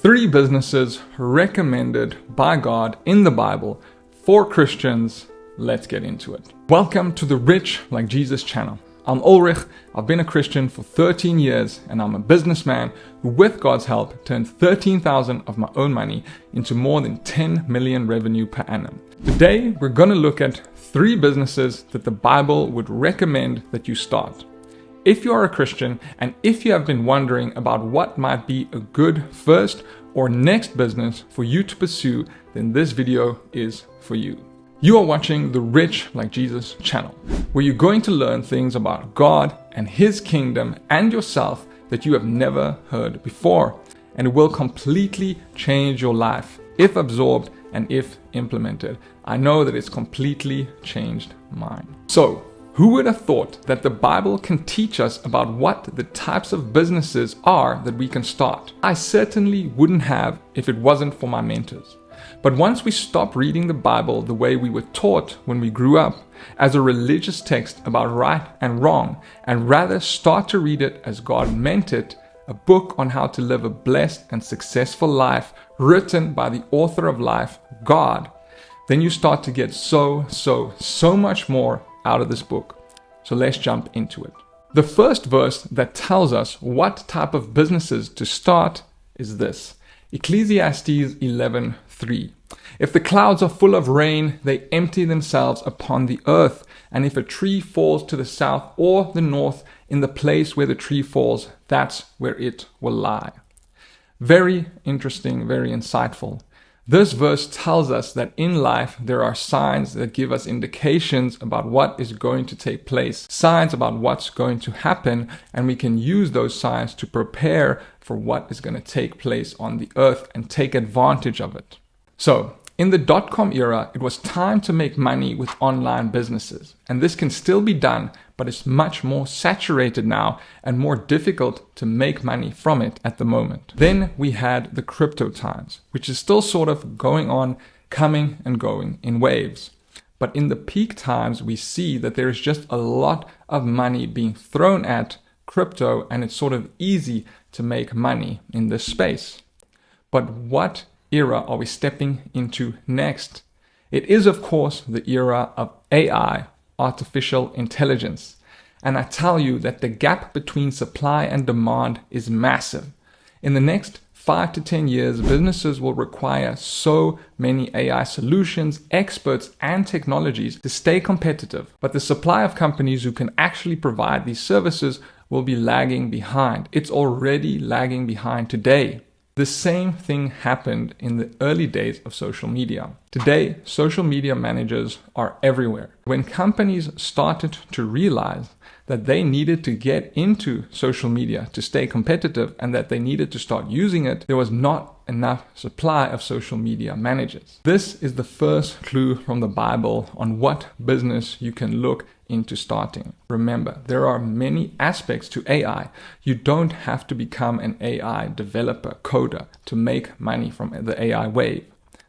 3 businesses recommended by God in the Bible for Christians. Let's get into it. Welcome to the Rich Like Jesus channel. I'm Ulrich. I've been a Christian for 13 years and I'm a businessman who, with God's help, turned 13,000 of my own money into more than 10 million revenue per annum. Today, we're going to look at 3 businesses that the Bible would recommend that you start. If you are a Christian and if you have been wondering about what might be a good first or next business for you to pursue, then this video is for you. You are watching the Rich Like Jesus channel, where you're going to learn things about God and His kingdom and yourself that you have never heard before. And it will completely change your life if absorbed and if implemented. I know that it's completely changed mine. So, who would have thought that the Bible can teach us about what the types of businesses are that we can start? I certainly wouldn't have if it wasn't for my mentors. But once we stop reading the Bible the way we were taught when we grew up, as a religious text about right and wrong, and rather start to read it as God meant it, a book on how to live a blessed and successful life written by the author of life, God, then you start to get so much more out of this book. So let's jump into it. The first verse that tells us what type of businesses to start is this. Ecclesiastes 11:3. If the clouds are full of rain, they empty themselves upon the earth. And if a tree falls to the south or the north, in the place where the tree falls, that's where it will lie. Very interesting, very insightful. This verse tells us that in life there are signs that give us indications about what is going to take place, signs about what's going to happen, and we can use those signs to prepare for what is going to take place on the earth and take advantage of it. So, in the .com era, it was time to make money with online businesses. And this can still be done, but it's much more saturated now and more difficult to make money from it at the moment. Then we had the crypto times, which is still sort of going on, coming and going in waves. But in the peak times, we see that there is just a lot of money being thrown at crypto, and it's sort of easy to make money in this space. But what era are we stepping into next? It is, of course, the era of AI, artificial intelligence. And I tell you that the gap between supply and demand is massive. In the next 5 to 10 years, businesses will require so many AI solutions, experts, and technologies to stay competitive. But the supply of companies who can actually provide these services will be lagging behind. It's already lagging behind today. The same thing happened in the early days of social media. Today, social media managers are everywhere. When companies started to realize that they needed to get into social media to stay competitive and that they needed to start using it, there was not enough supply of social media managers. This is the first clue from the Bible on what business you can look into starting. Remember, there are many aspects to AI. You don't have to become an AI developer, coder, to make money from the AI wave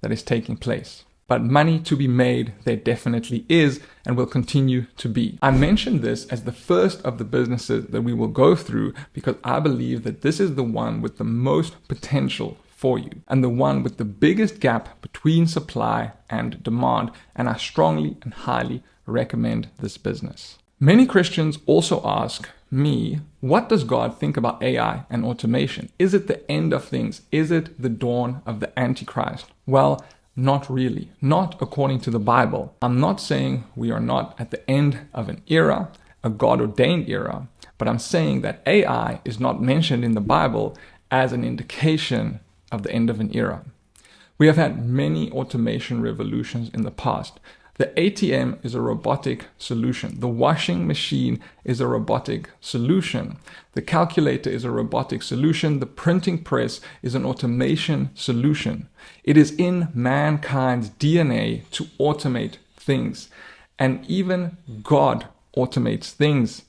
that is taking place. But money to be made, there definitely is and will continue to be. I mentioned this as the first of the businesses that we will go through because I believe that this is the one with the most potential for you and the one with the biggest gap between supply and demand, and I strongly and highly recommend this business. Many Christians also ask me, what does God think about AI and automation? Is it the end of things? Is it the dawn of the Antichrist? Well, not really. Not according to the Bible. I'm not saying we are not at the end of an era, a God-ordained era, but I'm saying that AI is not mentioned in the Bible as an indication of the end of an era. We have had many automation revolutions in the past. The ATM is a robotic solution. The washing machine is a robotic solution. The calculator is a robotic solution. The printing press is an automation solution. It is in mankind's DNA to automate things. And even God automates things.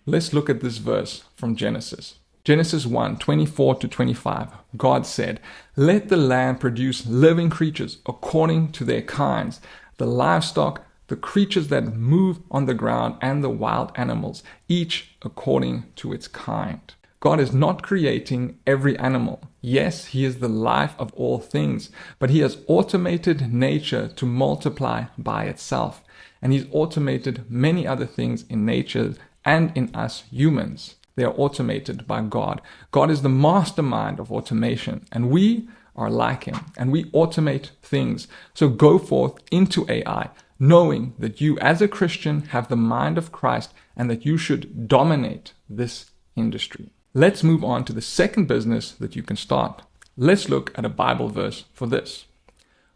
Let's look at this verse from Genesis. Genesis 1:24-25. God said, "Let the land produce living creatures according to their kinds, the livestock, the creatures that move on the ground, and the wild animals, each according to its kind." God is not creating every animal. Yes, He is the life of all things, but He has automated nature to multiply by itself. And He's automated many other things in nature and in us humans. They are automated by God. God is the mastermind of automation, and we are like Him, and we automate things. So go forth into AI, knowing that you as a Christian have the mind of Christ and that you should dominate this industry. Let's move on to the second business that you can start. Let's look at a Bible verse for this.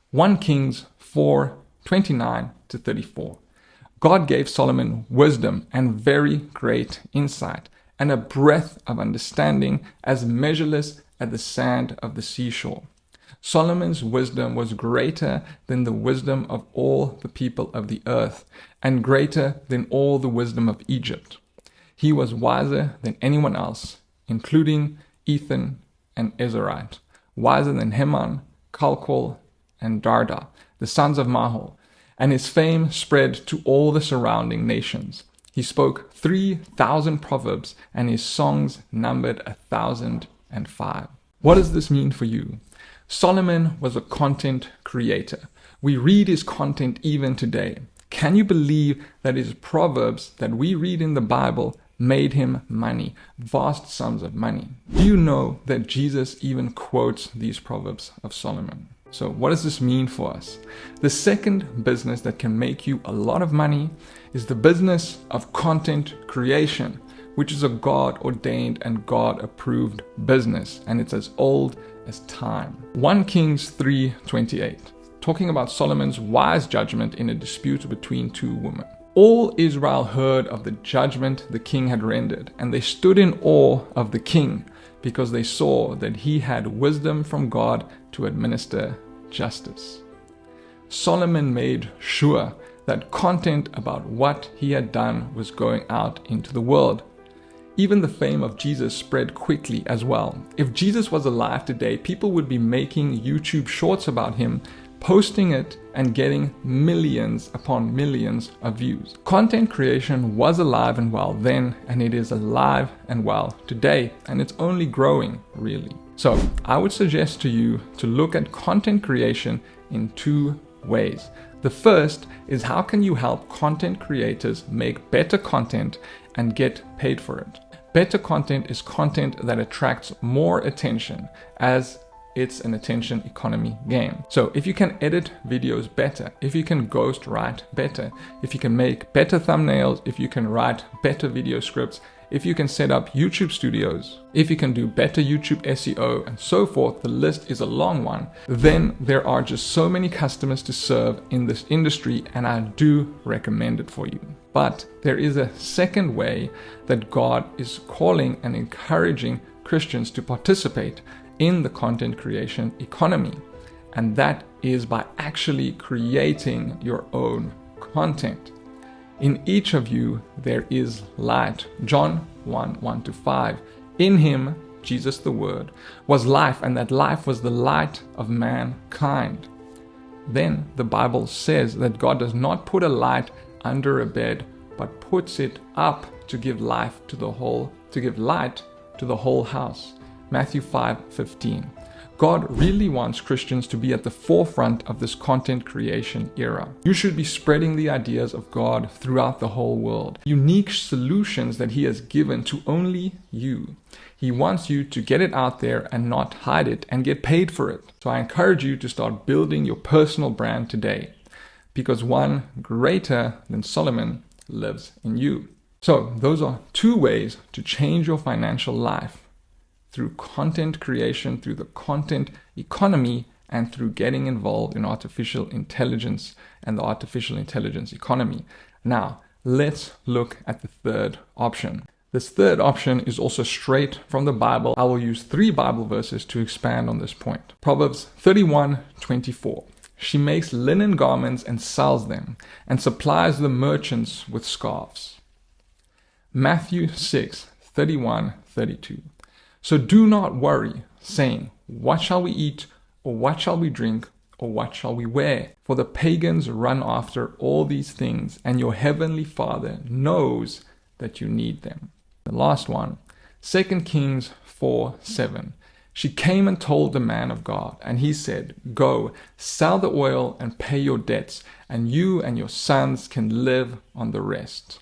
1 Kings 4:29-34. God gave Solomon wisdom and very great insight, and a breadth of understanding as measureless as the sand of the seashore. Solomon's wisdom was greater than the wisdom of all the people of the earth, and greater than all the wisdom of Egypt. He was wiser than anyone else, including Ethan and Ezrahite, wiser than Heman, Calcol, and Darda, the sons of Mahol, and his fame spread to all the surrounding nations. He spoke 3,000 proverbs, and his songs numbered 1,005. What does this mean for you? Solomon was a content creator. We read his content even today. Can you believe that his proverbs that we read in the Bible made him money, vast sums of money? Do you know that Jesus even quotes these proverbs of Solomon? So what does this mean for us? The second business that can make you a lot of money is the business of content creation, which is a God-ordained and God-approved business, and it's as old as time. 1 Kings 3:28, talking about Solomon's wise judgment in a dispute between two women. All Israel heard of the judgment the king had rendered, and they stood in awe of the king, because they saw that he had wisdom from God to administer justice. Solomon made sure that content about what he had done was going out into the world. Even the fame of Jesus spread quickly as well. If Jesus was alive today, people would be making YouTube shorts about him, posting it, and getting millions upon millions of views. Content creation was alive and well then, and it is alive and well today, and it's only growing, really. So I would suggest to you to look at content creation in two ways. The first is, how can you help content creators make better content and get paid for it? Better content is content that attracts more attention, as it's an attention economy game. So if you can edit videos better, if you can ghost write better, if you can make better thumbnails, if you can write better video scripts, if you can set up YouTube studios, if you can do better YouTube SEO and so forth, the list is a long one, then there are just so many customers to serve in this industry, and I do recommend it for you. But there is a second way that God is calling and encouraging Christians to participate in the content creation economy, and that is by actually creating your own content. In each of you there is light. John 1:1-5. In him, Jesus the Word, was life, and that life was the light of mankind. Then the Bible says that God does not put a light under a bed, but puts it up to give light to the whole house. Matthew 5:15. God really wants Christians to be at the forefront of this content creation era. You should be spreading the ideas of God throughout the whole world. Unique solutions that He has given to only you. He wants you to get it out there and not hide it and get paid for it. So I encourage you to start building your personal brand today, because one greater than Solomon lives in you. So those are two ways to change your financial life: through content creation, through the content economy, and through getting involved in artificial intelligence and the artificial intelligence economy. Now, let's look at the third option. This third option is also straight from the Bible. I will use 3 Bible verses to expand on this point. Proverbs 31:24. She makes linen garments and sells them, and supplies the merchants with scarves. Matthew 6:31-32. So do not worry, saying, what shall we eat, or what shall we drink, or what shall we wear? For the pagans run after all these things, and your heavenly Father knows that you need them. The last one, 2 Kings 4:7. She came and told the man of God, and he said, "Go, sell the oil and pay your debts, and you and your sons can live on the rest."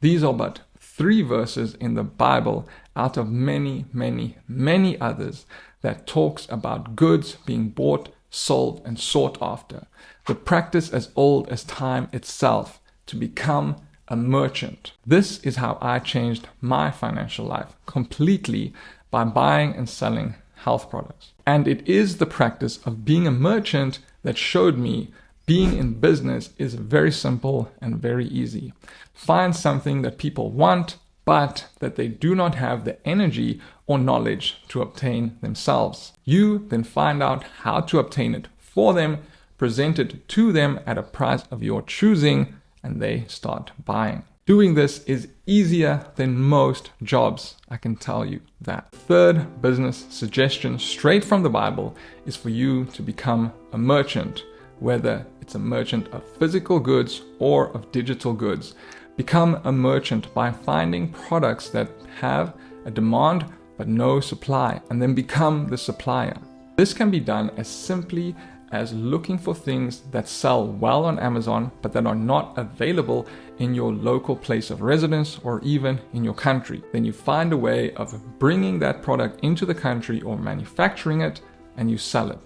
These are but 3 verses in the Bible out of many, many, many others that talks about goods being bought, sold, and sought after. The practice as old as time itself, to become a merchant. This is how I changed my financial life completely, by buying and selling health products. And it is the practice of being a merchant that showed me being in business is very simple and very easy. Find something that people want, but that they do not have the energy or knowledge to obtain themselves. You then find out how to obtain it for them, present it to them at a price of your choosing, and they start buying. Doing this is easier than most jobs, I can tell you that. Third business suggestion straight from the Bible is for you to become a merchant, whether it's a merchant of physical goods or of digital goods. Become a merchant by finding products that have a demand but no supply, and then become the supplier. This can be done as simply as looking for things that sell well on Amazon but that are not available in your local place of residence or even in your country. Then you find a way of bringing that product into the country or manufacturing it, and you sell it.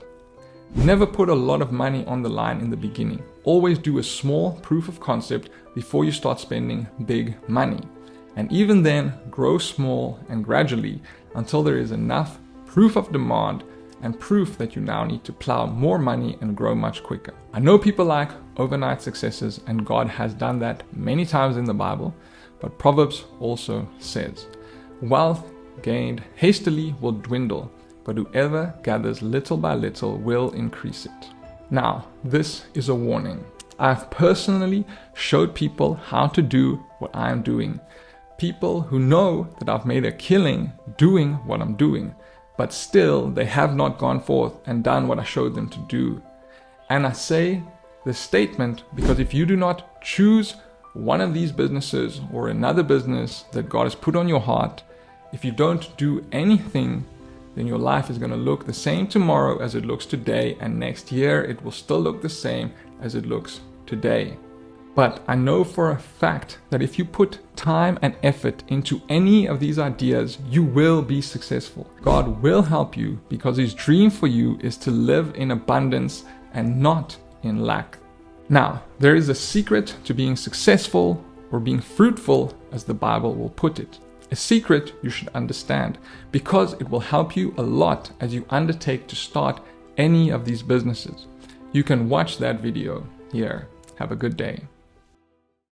Never put a lot of money on the line in the beginning. Always do a small proof of concept before you start spending big money. And even then, grow small and gradually until there is enough proof of demand and proof that you now need to plow more money and grow much quicker. I know people like overnight successes, and God has done that many times in the Bible, but Proverbs also says, "Wealth gained hastily will dwindle, but whoever gathers little by little will increase it." Now, this is a warning. I've personally showed people how to do what I'm doing. People who know that I've made a killing doing what I'm doing, but still they have not gone forth and done what I showed them to do. And I say this statement because if you do not choose one of these businesses or another business that God has put on your heart, if you don't do anything, then your life is going to look the same tomorrow as it looks today, and next year it will still look the same as it looks today. But I know for a fact that if you put time and effort into any of these ideas, you will be successful. God will help you because His dream for you is to live in abundance and not in lack. Now, there is a secret to being successful or being fruitful, as the Bible will put it. A secret you should understand because it will help you a lot as you undertake to start any of these businesses. You can watch that video here. Have a good day.